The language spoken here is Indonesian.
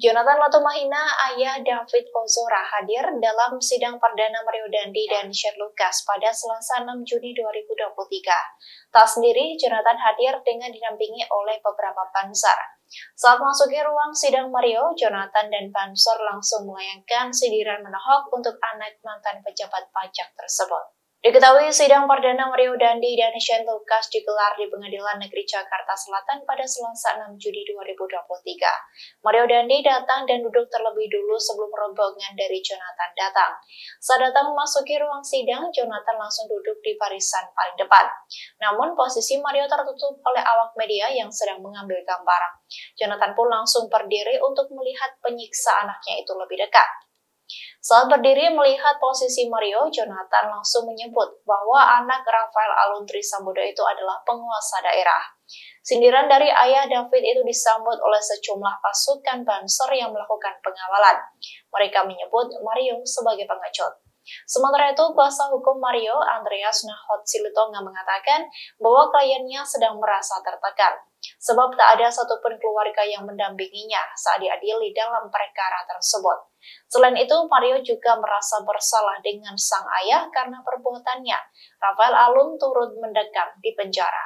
Jonathan Latumahina, ayah David Ozora, hadir dalam sidang perdana Mario Dandi dan Shane Lucas pada Selasa 6 Juni 2023. Tak sendiri, Jonathan hadir dengan dinampingi oleh beberapa pansar. Saat masuki ruang sidang Mario, Jonathan dan pansar langsung melayangkan sindiran menohok untuk anak mantan pejabat pajak tersebut. Diketahui sidang perdana Mario Dandi dan Shane Lucas digelar di Pengadilan Negeri Jakarta Selatan pada Selasa 6 Juni 2023. Mario Dandi datang dan duduk terlebih dulu sebelum rombongan dari Jonathan datang. Saat datang memasuki ruang sidang, Jonathan langsung duduk di barisan paling depan. Namun posisi Mario tertutup oleh awak media yang sedang mengambil gambar. Jonathan pun langsung berdiri untuk melihat penyiksa anaknya itu lebih dekat. Saat berdiri melihat posisi Mario, Jonathan langsung menyebut bahwa anak Rafael Alun Trisambodo itu adalah penguasa daerah. Sindiran dari ayah David itu disambut oleh sejumlah pasukan Banser yang melakukan pengawalan. Mereka menyebut Mario sebagai pengecut. Sementara itu, kuasa hukum Mario, Andreas Nahot Silutonga, mengatakan bahwa kliennya sedang merasa tertekan, sebab tak ada satupun keluarga yang mendampinginya saat diadili dalam perkara tersebut. Selain itu, Mario juga merasa bersalah dengan sang ayah karena perbuatannya. Rafael Alun turut mendekam di penjara.